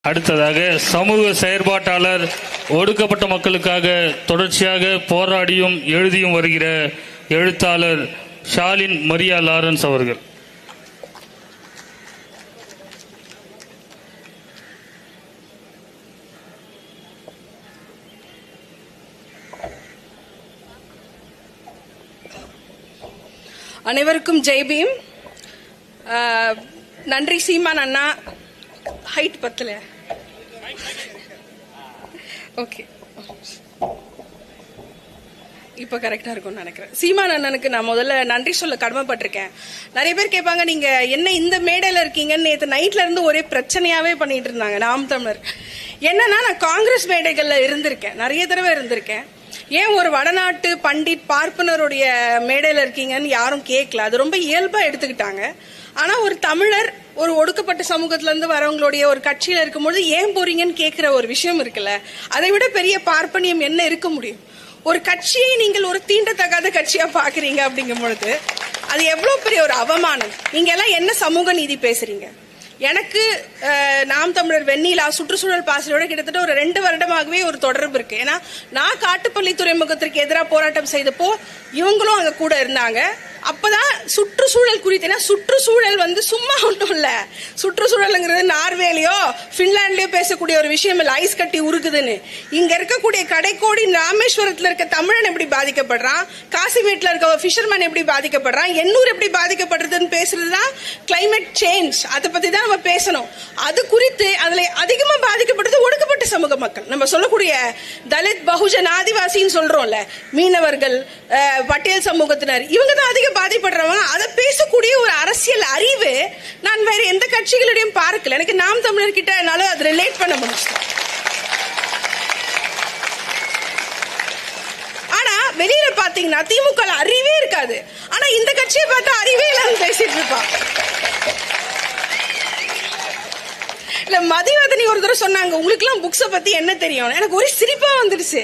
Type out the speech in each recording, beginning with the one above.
அடுத்ததாக சமூக செயற்பாட்டாளர், ஒடுக்கப்பட்ட மக்களுக்காக தொடர்ச்சியாக போராடியும் எழுதியும் வருகிற எழுத்தாளர் ஷாலின் மரியா லாரன்ஸ் அவர்கள். அனைவருக்கும் ஜெய்பீம். நன்றி சீமான் அண்ணா. ஹைட் பத்தல. ஓகே, இப்போ கரெக்டாக இருக்கும்னு நினைக்கிறேன். சீமான் அண்ணனுக்கு நான் முதல்ல நன்றி சொல்ல கடமைப்பட்டிருக்கேன். நிறைய பேர் கேட்பாங்க, நீங்க என்ன இந்த மேடையில் இருக்கீங்கன்னு. நேற்று நைட்ல இருந்து ஒரே பிரச்சனையாவே பண்ணிட்டு இருந்தாங்க நாம் தமிழர். என்னன்னா, நான் காங்கிரஸ் மேடைகள்ல இருந்திருக்கேன், நிறைய தடவை இருந்திருக்கேன். ஏன் ஒரு வடநாட்டு பண்டிட் பார்ப்பனருடைய மேடையில் இருக்கீங்கன்னு யாரும் கேட்கல. அது ரொம்ப இயல்பா எடுத்துக்கிட்டாங்க. ஆனா ஒரு தமிழர், ஒரு ஒடுக்கப்பட்ட சமூகத்துல இருந்து வரவங்களுடைய ஒரு கட்சியில இருக்கும்போது ஏன் போறீங்கன்னு கேட்கிற ஒரு விஷயம் இருக்குல்ல, அதை விட பெரிய பார்ப்பனியம் என்ன இருக்க முடியும்? ஒரு கட்சியை நீங்கள் ஒரு தீண்டத்தகாத கட்சியா பாக்குறீங்க அப்படிங்கும் பொழுது அது எவ்வளவு பெரிய ஒரு அவமானம். நீங்க எல்லாம் என்ன சமூக நீதி பேசுறீங்க? எனக்கு நாம் தமிழர் வெண்ணிலா சுற்றுச்சூழல் பாசறையோட கிட்டத்தட்ட ஒரு 2 வருடமாகவே ஒரு தொடர்பு இருக்கு. ஏன்னா நான் காட்டுப்பள்ளி துறைமுகத்திற்கு எதிராக போராட்டம் செய்தப்போ இவங்களும் அங்க கூட இருந்தாங்க. அப்பதான் சுற்றுச்சூழல் குறித்து, சுற்றுச்சூழல் சும்மா ஒன்றும் இல்ல. சுற்றுச்சூழல்ங்கிறது நார்வேலையோ பின்லாண்ட்லயோ பேசக்கூடிய ஒரு விஷயம் இல்ல. ஐஸ் கட்டி உருக்குதுன்னு இங்க இருக்கக்கூடிய கடைக்கோடி ராமேஸ்வரத்துல இருக்க தமிழன் எப்படி பாதிக்கப்படுறான், காசிமேட்ல இருக்க ஃபிஷர்மேன் எப்படி பாதிக்கப்படுறான், எண்ணூர் எப்படி பாதிக்கப்படுறதுன்னு பேசுறதுதான் கிளைமேட் சேஞ்ச். அதை பத்தி தான் நம்ம பேசணும். அது குறித்து அதுல அதிகமா பாதிக்கப்படுறது ஒடுக்கப்பட்ட சமூக மக்கள். நம்ம சொல்லக்கூடிய தலித், பகுஜன், ஆதிவாசின்னு சொல்றோம்ல, மீனவர்கள், பட்டியல் சமூகத்தினர், இவங்க தான் அதிக பாதிப்படுறவங்க. அதை பேசக்கூடிய ஒரு அரசியல் அறிவு நான் வேற எந்த கட்சிகளிடையும் பார்க்கல. எனக்கு நாம் தமிழர் கிட்ட என்னால அதை ரிலேட் பண்ண முடியும். ஆனா வெளியில பாத்தீங்கன்னா திமுக அறிவே இருக்காது. ஆனா இந்த கட்சியை பார்த்தா அறிவே இல்லாம பேசிட்டு இருப்பான். இல்ல, மதிவதனி ஒரு தடவை சொன்னாங்க, உங்களுக்கு எல்லாம் புக்ஸ பத்தி என்ன தெரியும்? எனக்கு ஒரு சிரிப்பா வந்துருச்சு.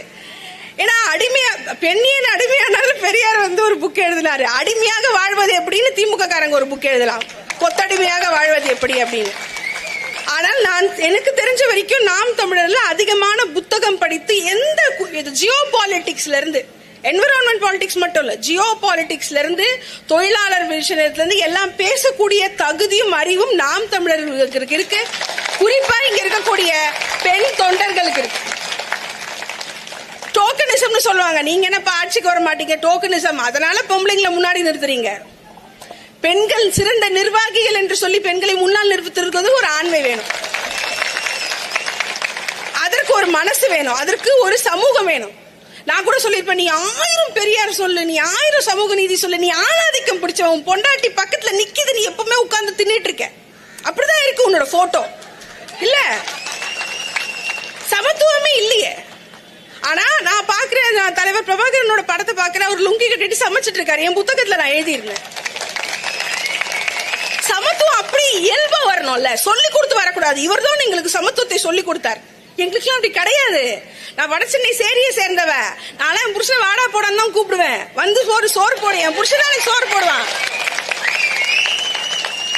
ஏன்னா அடிமையா, பெண்ணியன் அடிமையானாலும் பெரியார் ஒரு புக் எழுதினாரு, அடிமையாக வாழ்வது எப்படின்னு. திமுக காரங்க ஒரு புக் எழுதலாம், கொத்தடிமையாக வாழ்வது எப்படி அப்படின்னு. ஆனால் நான் எனக்கு தெரிஞ்ச வரைக்கும் நாம் தமிழர்ல அதிகமான புத்தகம் படித்து எந்த ஜியோ பாலிடிக்ஸ்ல இருந்து, என்விரான்மெண்ட் பாலிடிக்ஸ் மட்டும் இல்ல, ஜியோ பாலிடிக்ஸ்ல இருந்து, தொழிலாளர் விஷயத்துல இருந்து எல்லாம் பேசக்கூடிய தகுதியும் அறிவும் நாம் தமிழர்களுக்கு இருக்கு. குறிப்பா இங்க இருக்கக்கூடிய பெண் தொண்டர்களுக்கு இருக்கு. டோக்கனிசம்னு சொல்லுவாங்க. நீங்க என்னப்பா ஆட்சிக்கு வர மாட்டீங்க, டோக்கனிசம், அதனால பொம்பளைங்களை முன்னாடி நிறுத்துறீங்க. பெண்கள் சிறந்த நிர்வாகிகள் என்று சொல்லி பெண்களை முன்னால் நிறுத்திருக்கிறது ஒரு ஆண்மை வேணும், அதற்கு ஒரு மனசு வேணும், அதற்கு ஒரு சமூகம் வேணும். நான் கூட சொல்லிருப்பேன், நீ 1000 பெரியார் சொல்லு, நீ 1000 சமூக நீதி சொல்லு, நீ ஆணாதிக்கம் பிடிச்சவன், பொண்டாட்டி பக்கத்துல நிக்குது, நீ எப்பவுமே உட்கார்ந்து தின்னுட்டு இருக்க. அப்படிதான் இருக்கு உன்னோட போட்டோ. இல்ல, சமத்துவமே இல்லையே. ஆனா நான் பாக்குறேன், நான் தலைவர் பிரபாகரனோட படத்தை பாக்குறேன், அவர் லுங்கி கட்டிட்டு சமைச்சிட்டு இருக்காரு. என் புத்தகத்துல நான் எழுதியிருந்தேன், சமத்துவம் அப்படி இயல்பா வரணும்ல, சொல்லி கொடுத்து வரக்கூடாது. இவர் தான் எங்களுக்கு சமத்துவத்தை சொல்லி கொடுத்தார். எங்களுக்கு அப்படி கிடையாது. நான் வட சென்னை சேரியை சேர்ந்தவ. நாளை என் புருஷன் வாடா போடான்னு தான் கூப்பிடுவேன். சோறு போடு, என் புருஷன் தான் சோறு போடுவான்.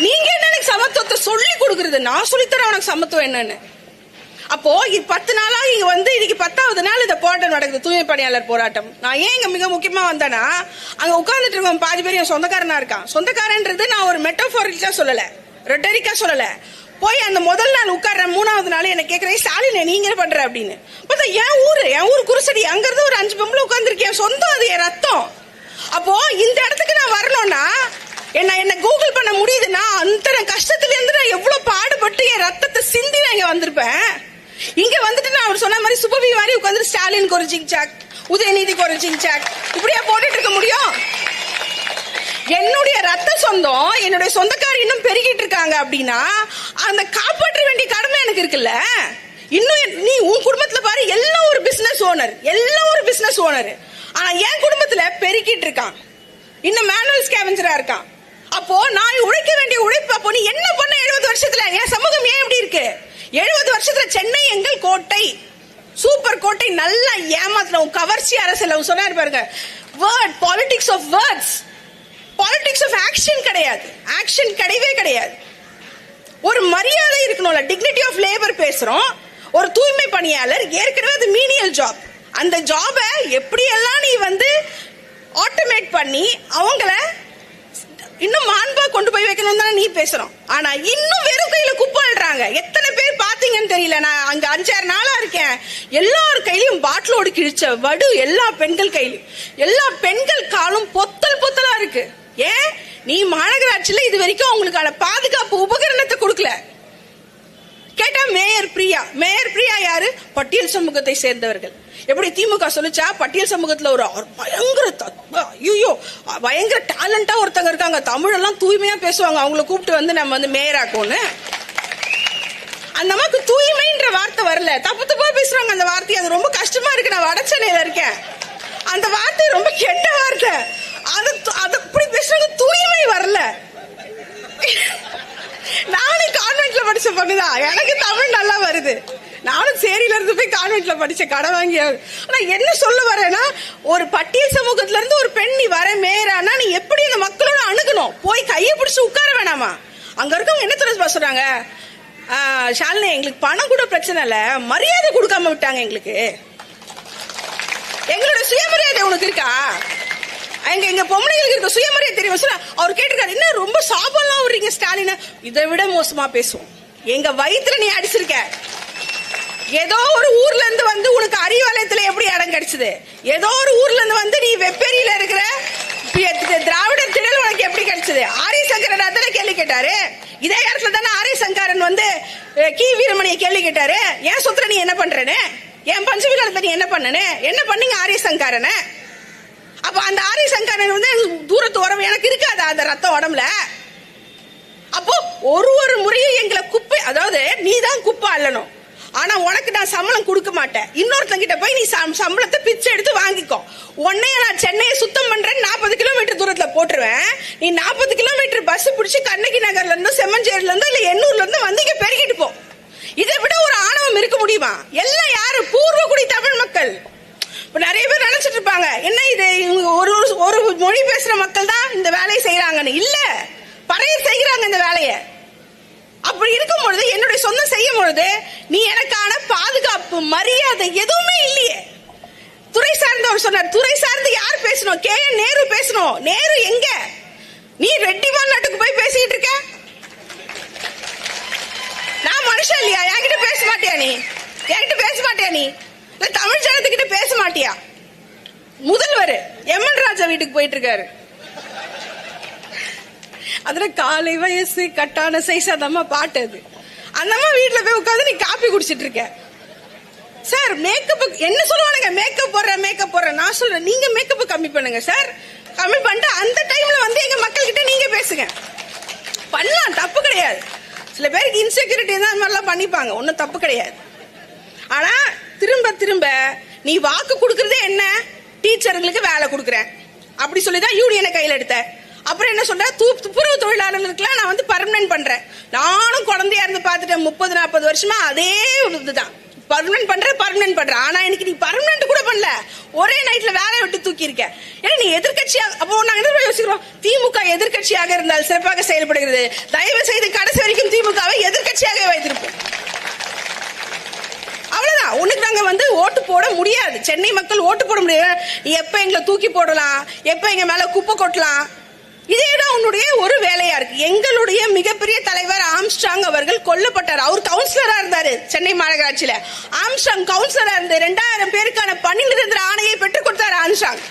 நீங்க என்ன எனக்கு சமத்துவத்தை சொல்லி கொடுக்கறது? நான் சொல்லித்தரேன் உனக்கு சமத்துவம் என்னன்னு. அப்போ 10 நாளா இங்க இன்னைக்கு 10வது நாள் இந்த போராட்டம் நடக்குது, தூய்மை பணியாளர் போராட்டம். நான் ஏன் இங்க மிக முக்கியமா வந்தேன்னா, அங்க உட்கார்ந்துட்டு இருக்கோம் பாதி பேர் என் சொந்தக்காரனா இருக்கான். சொந்தக்காரன்றது நான் ஒரு மெட்டோஃபோரிக்கா சொல்லல, ரெட்டரிக்கா சொல்லல. போய் அந்த முதல் நாள் உட்கார்றேன், 3வது நாள் என்ன கேட்கறேன், ஸ்டாலின் நீங்க என்ன பண்ற அப்படின்னு. பார்த்தா என் ஊர் குருசடி, அங்க இருந்து ஒரு 5 பொம்பளை உட்கார்ந்துருக்கேன். சொந்தம், அது என் ரத்தம். அப்போ இந்த இடத்துக்கு நான் வரணும்னா என்ன கூகுள் பண்ண முடியுதுன்னா, அந்த கஷ்டத்துல இருந்து நான் எவ்வளவு பாடுபட்டு என் ரத்தத்தை சிந்தி நான் இங்க வந்திருப்பேன். இங்க நான் அவர் சொன்ன மாதிரி சுபவி மாதிரி உட்கார்ந்து ஸ்டாலினுக்கு ஒரு ஜிங்சாக், உதயநிதிக்கு ஒரு ஜிங்சாக், இப்படியா போட்டுட்டு இருக்க முடியும்? என்னுடைய ரத்த சொந்தம், என்னுடைய சொந்தக்காரி இன்னும் பெருகிட்டு இருக்காங்க அப்படின்னா அந்த காப்பாற்ற வேண்டிய கடமை எனக்கு இருக்குல்ல. இன்னும் நீ உன் குடும்பத்துல பாரு, எல்லாம் ஒரு பிசினஸ் ஓனர். ஆனா என் குடும்பத்துல பெருகிட்டு இருக்கான், இன்னும் மேனுவல் ஸ்கேவெஞ்சரா இருக்கான். அப்போ நான் உழைக்க வேண்டிய உழைப்பு, அப்போ நீ என்ன பண்ண 70 வருஷத்துல? என் சமூகம் ஏன் இப்படி இருக்கு? 70 வருஷத்துல சென்னை எங்கள் கோட்டை, சூப்பர் கோட்டை, நல்லா ஏமாத்துறோம். கவர்ச்சி அரசியல் சொன்னாரு பாருங்க, word politics of words, politics of action கிடையாது. ஆக்ஷன் கிடையவே கிடையாது. ஒரு மரியாதை இருக்கணும்ல. டிக்னிட்டி ஆஃப் லேபர் பேசுறோம். ஒரு தூய்மை பணியாளர் ஏற்கனவே அது மீனியல் ஜாப். அந்த ஜாபை எப்படியெல்லாம் நீ ஆட்டோமேட் பண்ணி அவங்கள இன்னும் மாண்பா கொண்டு போய் வைக்கணும் தானே நீ பேசுறோம். ஆனா இன்னும் வெறும் கையில குப்பாடுறாங்க. எத்தனை பேர் பாத்தீங்கன்னு தெரியல. நான் அங்க 5-6 நாளா இருக்கேன். எல்லார் கையிலும் பாட்டிலோடு கிழிச்ச வடு எல்லா பெண்கள் கையிலும். எல்லா பெண்கள் காலும் பொத்தல் பொத்தலா இருக்கு. ஏன் நீ மாநகராட்சியில இது வரைக்கும் அவங்களுக்கான பாதுகாப்பு உபகரணத்தை கொடுக்கல. கேட்டா மேயர் பிரியா யாரு? பட்டியல் சமூகத்தை சேர்ந்தவர்கள். எப்படி திமுக சொல்லுச்சா பட்டியல் சமூகத்துல ஒரு பயங்கர டேலண்டா ஒருத்தங்க இருக்காங்க, தமிழ் எல்லாம் தூய்மையா பேசுவாங்க, அவங்களை கூப்பிட்டு நம்ம மேயர் ஆக்கும்னு. அந்த அம்மாக்கு தூய்மைன்ற வார்த்தை வரல, தப்பு தப்பா பேசுறாங்க அந்த வார்த்தை. அது ரொம்ப கஷ்டமா இருக்கு. நான் வட சென்னையில இருக்கேன். அந்த வார்த்தை ரொம்ப கெட்ட வார்த்தை. அது அப்படி பேசுறாங்க, தூய்மை வரல. நானும் கான்வென்ட்ல படிச்ச பொண்ணுதான், எனக்கு தமிழ் நல்லா வருது. நானும் சேரியில இருந்து போய் கான்வென்ட்ல படிச்ச கடை வாங்கி. ஆனா என்ன சொல்ல வரேன்னா, ஒரு பட்டியல் சமூகத்துல இருந்து ஒரு பெண் நீ வர மேயரானா நீ எப்படி அந்த மக்களோட அணுகணும்? போய் கையை பிடிச்சு உட்கார வேணாமா? அங்க இருக்கவங்க என்ன தெரிஞ்சு பேசுறாங்க, ஷாலினி எங்களுக்கு பணம் கூட பிரச்சனை இல்ல, மரியாதை கொடுக்காம விட்டாங்க எங்களுக்கு. எங்களோட சுயமரியாதை உனக்கு இருக்கா? எங்க பொம்பளைங்களுக்கு இருக்க சுயமரியாதை தெரியும். அவர் கேட்டிருக்காரு, என்ன ரொம்ப சாபம்லாம் விடுறீங்க ஸ்டாலின்? இதை விட மோசமா பேசுவோம். எங்க வயிற்றுல நீ அடிச்சிருக்க. ஏதோ ஒரு ஊர்ல இருந்து உனக்கு அறிவாலயத்துல எப்படி இடம் கிடைச்சது? ஏதோ ஒரு ஊர்ல இருந்து நீ வெப்பேரியில இருக்கிற திராவிட திடல் உனக்கு எப்படி கிடைச்சது? ஆரிய சங்கரன் தானே கேள்வி கேட்டாரு. இதே இடத்துல தானே ஆரிய சங்கரன் கி வீரமணியை கேள்வி கேட்டாரு, ஏன் சொத்துல நீ என்ன பண்றேன்னு, என் பஞ்சமிகாலத்தை நீ என்ன பண்ணனு, என்ன பண்ணீங்க ஆரிய சங்கரனை? அப்ப அந்த ஆரிய சங்கரன் தூரத்து உறவு எனக்கு இருக்காது அந்த ரத்தம் உடம்புல. அப்போ ஒரு முறையும் எங்களை குப்பை, அதாவது நீ தான் குப்பை அள்ளணும், ஆனா உனக்கு நான் சம்பளம் கொடுக்க மாட்டேன். இன்னொருத்தங்கிட்ட போய் நீ சம்பளத்தை பிச்சை எடுத்து வாங்கிக்கோ. உன்னைய நான் சென்னையை சுத்தம் பண்றேன் 40 கிலோமீட்டர் தூரத்துல போட்டுருவேன். நீ 40 கிலோமீட்டர் பஸ் பிடிச்சி கண்ணகி நகர்ல இருந்து செம்மஞ்சேரில இருந்து இல்ல எண்ணூர்ல இருந்து இங்க பெருகிட்டு போ. இதை விட ஒரு ஆணவம் இருக்க முடியுமா? எல்லாம் யாரு? பூர்வகுடி தமிழ் மக்கள். இப்ப நிறைய பேர் நினைச்சிட்டு இருப்பாங்க, என்ன இது ஒரு மொழி பேசுற மக்கள் தான் இந்த வேலையை செய்யறாங்கன்னு. இல்ல, பறைய செய்யறாங்க இந்த வேலையை. அப்படி இருக்கும் பொழுது என்னுடைய சொந்தம் செய்யும் பொழுது நீ எனக்கான பாதுகாப்பு மரியாதை எதுவுமே இல்லையே. துறை சார்ந்தவர் சொன்னார், துறை சார்ந்து யார் பேசணும்? KN நேரு பேசணும். நேரு எங்க? நீ ரெட்டிவால் நாட்டுக்கு போய் பேசிட்டு இருக்க. நான் மனுஷன் இல்லையா? என்கிட்ட பேச மாட்டியா? நீ என்கிட்ட பேச மாட்டியா? நீ தமிழ் ஜனத்துக்கிட்ட பேச மாட்டியா? முதல்வர் MN ராஜா வீட்டுக்கு போயிட்டு இருக்காரு. அதுல காலை வயசு கட்டான சைஸ் அந்த அம்மா பாட்டு. அது அந்த அம்மா வீட்டுல போய் உட்காந்து நீ காப்பி குடிச்சிட்டு இருக்க. சார் மேக்கப் என்ன சொல்லுவானுங்க, மேக்கப் போடுற. நான் சொல்றேன், நீங்க மேக்கப் கம்மி பண்ணுங்க சார். கம்மி பண்ணிட்டு அந்த டைம்ல எங்க மக்கள் கிட்ட நீங்க பேசுங்க. பண்ணலாம், தப்பு கிடையாது. சில பேருக்கு இன்செக்யூரிட்டி தான் அந்த மாதிரிலாம் பண்ணிப்பாங்க, ஒன்னும் தப்பு கிடையாது. ஆனா திரும்ப நீ வாக்கு கொடுக்கறதே என்ன? டீச்சருங்களுக்கு வேலை கொடுக்குறேன் அப்படி சொல்லிதான் யூனியனை கையில் எடுத்த. அப்புறம் என்ன சொல்ற, துப்புரவு தொழிலாளர்களுக்கு நான் பர்மனன்ட் பண்றேன். நானும் குழந்தையா இருந்து பார்த்துட்டேன் 30-40 வருஷமா அதே இதுதான். பர்மனன்ட் பண்ற. ஆனா எனக்கு நீ பர்மனன்ட் கூட பண்ணல, ஒரே நைட்ல வேலையை விட்டு தூக்கி இருக்க. ஏன்னா நீ எதிர்கட்சியா. அப்போ நாங்க என்ன யோசிக்கிறோம், திமுக எதிர்கட்சியாக இருந்தால் சிறப்பாக செயல்படுகிறது. தயவு செய்து கடைசி வரைக்கும் திமுகவை எதிர்கட்சியாக வைத்திருப்போம். அவ்வளவுதான். உனக்கு நாங்க ஓட்டு போட முடியாது. சென்னை மக்கள் ஓட்டு போட முடியாது. நீ எப்ப எங்களை தூக்கி போடலாம், எப்ப எங்க மேல குப்பை கொட்டலாம், இதேதான் உன்னுடைய ஒரு வேலையா இருக்கு. எங்களுடைய மிகப்பெரிய தலைவர் ஆம்ஸ்ட்ராங் அவர்கள் கொல்லப்பட்டார். அவர் கவுன்சிலரா இருந்தாரு சென்னை மாநகராட்சியில. ஆம்ஸ்ட்ராங் கவுன்சிலரா இருந்து 2000 பேருக்கான பணி நிரந்தர ஆணையை பெற்றுக் கொடுத்தார் ஆம்ஸ்ட்ராங்.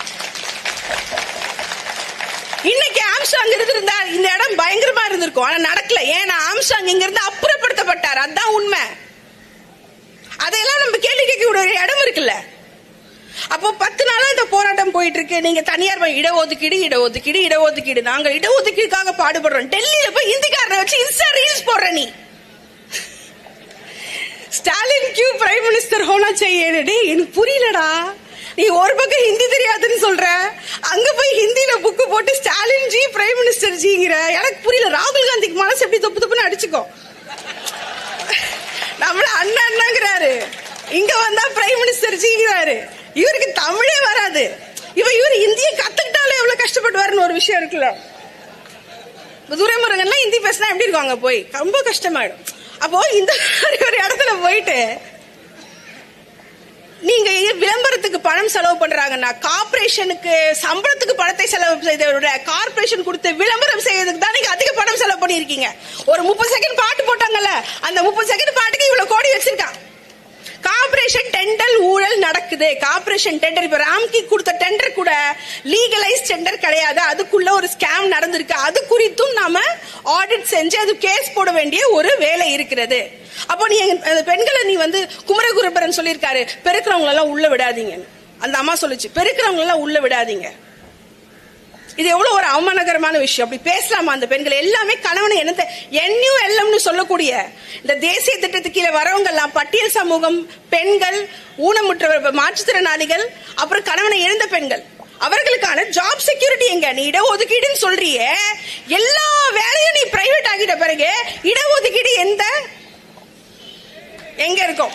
இன்னைக்கு ஆம்ஸ்ட்ராங் இருந்திருந்தார் இந்த இடம் பயங்கரமா இருந்திருக்கும். ஆனா நடக்கல. ஏன்னா ஆம்ஸ்ட்ராங் இங்க இருந்து அப்புறப்படுத்தப்பட்டார். அதுதான் உண்மை. அதையெல்லாம் நம்ம கேள்வி கேட்க ஒரு இடம் இருக்குல்ல. அப்போ 10 நாளா இந்த போராட்டம் போயிட்டு இருக்கு. நீங்க தனியார் இடஒதுக்கீடு. நாங்க இடஒதுக்கீடுக்காக பாடுபடுறோம். டெல்லியில போய் ஹிந்திக்காரனை வச்சு இன்ஸ்டா ரீல்ஸ் போடுற நீ. ஸ்டாலின் கியூ பிரைம் மினிஸ்டர் ஹோனா செய்யடி. எனக்கு புரியலடா. நீ ஒரு பக்கம் ஹிந்தி தெரியாதுன்னு சொல்ற, அங்க போய் ஹிந்தியில புக்கு போட்டு ஸ்டாலின் ஜி பிரைம் மினிஸ்டர் ஜிங்கிற. எனக்கு புரியல. ராகுல் காந்திக்கு மனசு எப்படி தொப்புன்னு அடிச்சுக்கோ. நம்மள அண்ணாங்கிறாரு, இங்க வந்தா பிரைம் மினிஸ்டர் ஜிங்கிறாரு. இவருக்கு தமிழே வராது. இவர் இந்திய கத்துக்கிட்டாலே எவ்வளவு கஷ்டப்படுவாருன்னு ஒரு விஷயம் இருக்குல்ல. துரைமுருகன்லாம் ஹிந்தி பேசினா எப்படி இருக்கும்? அங்க போய் ரொம்ப கஷ்டமாயிடும். அப்போ இந்த ஒரு இடத்துல போயிட்டு நீங்க விளம்பரத்துக்கு பணம் செலவு பண்றாங்கன்னா, கார்பரேஷனுக்கு சம்பளத்துக்கு பணத்தை செலவு செய்த விட கார்பரேஷன் கொடுத்த விளம்பரம் செய்யறதுக்கு தான் நீங்க அதிக பணம் செலவு பண்ணிருக்கீங்க. ஒரு 30 செகண்ட் பாட்டு போட்டாங்கல்ல, அந்த 30 செகண்ட் பாட்டுக்கு இவ்வளவு கோடி வச்சிருக்கான். கார்பரேஷன் டெண்டர் ஊழல் நடக்குது. கார்பரேஷன் டெண்டர், இப்ப ராம்கி கொடுத்த டெண்டர் கூட லீகலைஸ் டெண்டர் கிடையாது, அதுக்குள்ள ஒரு ஸ்கேம் நடந்திருக்கு. அது குறித்தும் நாம ஆடிட் செஞ்சு அது கேஸ் போட வேண்டிய ஒரு வேலை இருக்கிறது. அப்போ நீ பெண்களை நீ குமரகுருபரன் சொல்லியிருக்காரு, பெருக்கிறவங்க எல்லாம் உள்ள விடாதீங்க. அந்த அம்மா சொல்லுச்சு, பெருக்கிறவங்க எல்லாம் உள்ள விடாதீங்க. இது எவ்வளவு ஒரு அவமானகரமான விஷயம். அப்படி பேசலாமா? அந்த பெண்கள் எல்லாமே கணவனை NULM சொல்லக்கூடிய இந்த தேசிய திட்டத்துக்கு கீழே வரவங்க எல்லாம் பட்டியல் சமூகம், பெண்கள், ஊனமுற்றவர், மாற்றுத்திறனாளிகள், அப்புறம் கணவனை இழந்த பெண்கள், அவர்களுக்கான ஜாப் செக்யூரிட்டி எங்க? நீ இடஒதுக்கீடுன்னு சொல்றியே, எல்லா வேலையும் நீ பிரைவேட் ஆகிட்ட பிறகு இடஒதுக்கீடு எங்க இருக்கும்?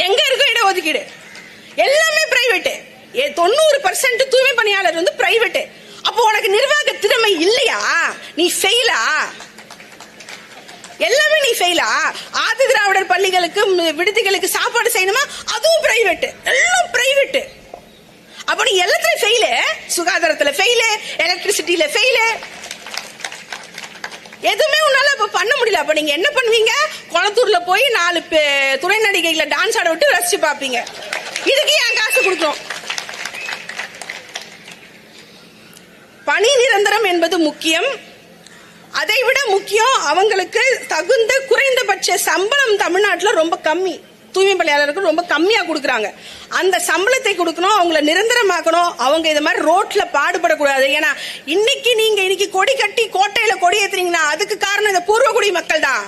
எங்க இருக்கும் இடஒதுக்கீடு? எல்லாமே பிரைவேட். 90% தூய்மை பணியாளர் பிரைவேட். அப்போ உனக்கு நிர்வாக திறமை இல்லையா? நீ ஃபெயிலா? எல்லாமே நீ ஃபெயிலா? ஆதி திராவிடர் பள்ளிகளுக்கு விடுதிகளுக்கு சாப்பாடு செய்யணுமா? அதுவும் பிரைவேட். எல்லாம் பிரைவேட். அப்ப நீ எல்லாத்துலயும் ஃபெயிலு. சுகாதாரத்துல ஃபெயிலு, எலக்ட்ரிசிட்டியில ஃபெயிலு, எதுவுமே உன்னால இப்ப பண்ண முடியல. அப்ப நீங்க என்ன பண்ணுவீங்க? குளத்தூர்ல போய் 4 துணை நடிகைகளை டான்ஸ் ஆட விட்டு ரசிச்சு பாப்பீங்க. இதுக்கு ஏன் காசு கொடுக்கணும்? பணி நிரந்தரம் என்பது முக்கியம். அதை விட முக்கியம் அவங்களுக்கு தகுந்த குறைந்தபட்ச சம்பளம் தமிழ்நாட்டில் ரொம்ப கம்மி. தூய்மை பணியாளருக்கு ரொம்ப கம்மியா கொடுக்குறாங்க. அந்த சம்பளத்தை கொடுக்கணும், அவங்கள நிரந்தரமாக்கணும். அவங்க இது மாதிரி ரோட்ல பாடுபடக்கூடாது. ஏன்னா இன்னைக்கு கொடி கட்டி கோட்டையில கொடி ஏத்துறீங்கன்னா அதுக்கு காரணம் இந்த பூர்வகுடி மக்கள் தான்.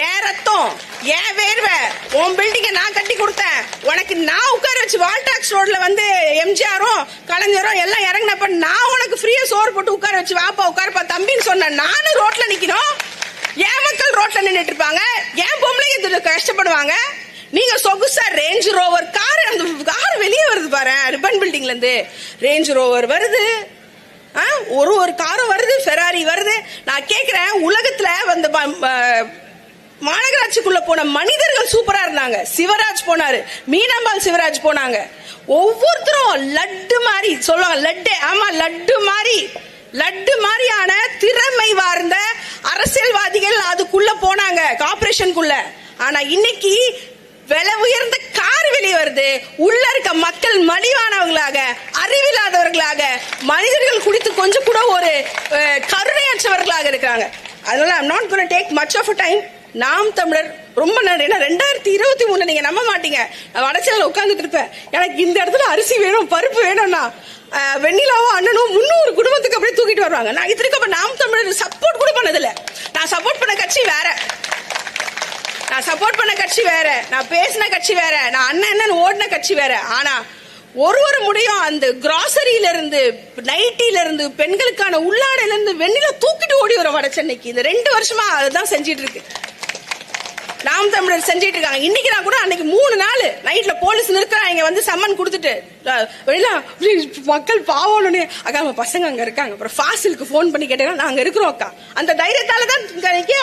ஏன் ரத்தம், ஏன் வேர்வை, உன் பில்டிங்கை நான் கட்டி கொடுத்தேன், உனக்கு நான் உட்கார வச்சு வால்டாக்ஸ் ரோட்ல எம்ஜிஆரும் கலைஞரும் எல்லாம் இறங்கினப்ப நான் உனக்கு ஃப்ரீயா சோறு போட்டு உட்கார வச்சு வாப்பா உட்காரப்பா தம்பின்னு சொன்ன நானும் ரோட்ல நிக்கணும். ஏன் மக்கள் ரோட்ல நின்றுட்டு இருப்பாங்க? ஏன் பொம்பளைங்க கஷ்டப்படுவாங்க? நீங்க சொகுசா ரேஞ்ச் ரோவர் கார், அந்த கார் வெளியே வருது பாரு, ரிப்பன் பில்டிங்ல இருந்து ரேஞ்ச் ரோவர் வருது, ஒரு காரும் வருது, ஃபெராரி வருது. நான் கேக்குறேன், உலகத்துல மாநகராட்சிக்குள்ள போன மனிதர்கள் சூப்பரா இருந்தாங்க. சிவராஜ் போனாரு, மீனாம்பாள் சிவராஜ் போனாங்க. ஒவ்வொருத்தரும் லட்டு மாதிரி சொல்லுவாங்க, லட்டு, ஆமா லட்டு மாதிரியான திறமை வார்ந்த அரசியல்வாதிகள் அதுக்குள்ள போனாங்க, கார்பரேஷனுக்குள்ள. ஆனா இன்னைக்கு விலை உயர்ந்த கார் வெளியே வருது. உள்ள இருக்க மக்கள் மலிவானவர்களாக, அறிவில்லாதவர்களாக, மனிதர்கள் குடித்து கொஞ்சம் கூட ஒரு கருணையற்றவர்களாக இருக்கிறாங்க. அதனால I'm not going to take much of a time. நாம் தமிழர் ரொம்ப நன்றி. 2023 நீங்க நம்ப மாட்டீங்க, நான் வடச்சேரியில் உட்கார்ந்துட்டு இருப்பேன், எனக்கு இந்த இடத்துல அரிசி வேணும், பருப்பு வேணும்னா வெண்ணிலாவும் அண்ணனும் 300 குடும்பத்துக்கு அப்படியே தூக்கிட்டு வருவாங்க. நான் இதுக்கு நாம் தமிழர் சப்போர்ட் கூட பண்ணதில்லை. நான் சப்போர்ட் பண்ண கட்சி வேற, நான் சப்போர்ட் பண்ண கட்சி வேற, நான் பேசின கட்சி வேற, நான் அண்ணன் ஓடின கட்சி வேற. ஆனா ஒரு முறையும் அந்த கிராசரியில இருந்து, நைட்டில இருந்து, பெண்களுக்கான உள்ளாடையில இருந்து வெண்ணில தூக்கிட்டு ஓடி வர வட சென்னைக்கு இந்த 2 வருஷமா அதுதான் செஞ்சிட்டு இருக்கு. நாம் தமிழர் செஞ்சிட்டு இருக்காங்க. இன்னைக்கு நான் கூட அன்னைக்கு 3 நாள் நைட்ல போலீஸ் நிறுத்துறாங்க, சம்மன் கொடுத்துட்டு மக்கள் பாவம்னு, அக்கா அவங்க பசங்க அங்க இருக்காங்க, அப்புறம் ஃபாசிலுக்கு போன் பண்ணி கேட்டாங்க, நாங்க இருக்கிறோம் அக்கா. அந்த தைரியத்தால தான்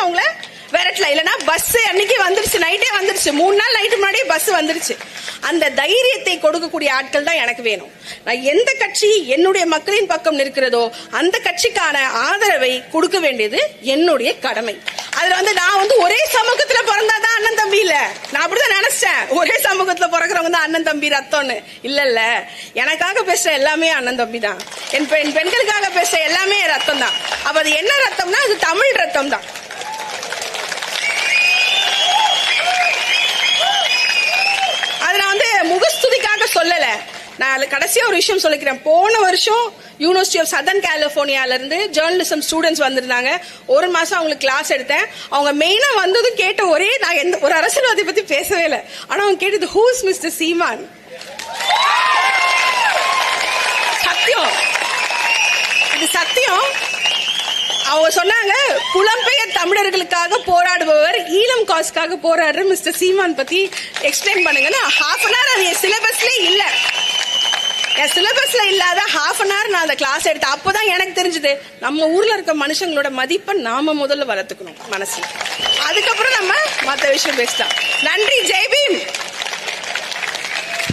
அவங்கள விரட்டல. இல்லனா பஸ் அன்னைக்கு வந்துருச்சு, நைட்டே வந்துருச்சு, 3 நாள் நைட்டு முன்னாடியே பஸ் வந்துருச்சு. அந்த தைரியத்தை கொடுக்கக்கூடிய ஆட்கள் தான் எனக்கு வேணும். நான் எந்த கட்சி என்னுடைய மக்களின் பக்கம் நிற்கிறதோ அந்த கட்சிக்கான ஆதரவை கொடுக்க வேண்டியது என்னுடைய கடமை. அதுல நான் ஒரே சமூகத்துல பிறந்தாதான் அண்ணன் தம்பி இல்ல, நான் அப்படிதான் நினைச்சேன். ஒரே சமூகத்துல பிறக்கிறவங்க தான் அண்ணன் தம்பி ரத்தம்னு இல்ல. எனக்காக பேசுற எல்லாமே அண்ணன் தம்பி தான், என் பெண்களுக்காக பேசுற எல்லாமே ரத்தம் தான். அப்ப அது என்ன ரத்தம்னா அது தமிழ் ரத்தம் தான். அது நான் முகஸ்துதிக்காக சொல்லல. நான் கடைசியா ஒரு விஷயம் சொல்லிக்கிறேன். போன வருஷம் யூனிவர்சிட்டி ஆஃப் சதர்ன் கலிபோர்னியால இருந்து ஜேர்னலிசம் ஸ்டூடெண்ட்ஸ் வந்திருந்தாங்க. 1 மாசம் அவங்களுக்கு கிளாஸ் எடுத்தேன். அவங்க மெயினா வந்ததும் கேட்ட நான் ஒரு அரசியல்வாதி பத்தி பேசவே இல்லை, ஆனா அவங்க கேட்டது ஹூஸ் மிஸ்டர் சீமான். சத்தியம், இது சத்தியம். அவங்க சொன்னாங்க, புலம்பெயர் தமிழர்களுக்காக போராடுபவர், ஈழம் காசுக்காக போராடுற மிஸ்டர் சீமான் பத்தி எக்ஸ்பிளைன் பண்ணுங்கன்னு. ½ an hour அது சிலபஸ்ல இல்ல. என் சிலபஸ்ல இல்லாத ஹாஃப் அன் ஹவர் நான் அந்த கிளாஸ் எடுத்தேன். அப்போதான் எனக்கு தெரிஞ்சது நம்ம ஊர்ல இருக்க மனுஷங்களோட மதிப்பை நாம முதல்ல வளர்த்துக்கணும் மனசுல. அதுக்கப்புறம் நம்ம மற்ற விஷயம் பேசலாம். நன்றி. ஜெய்பி.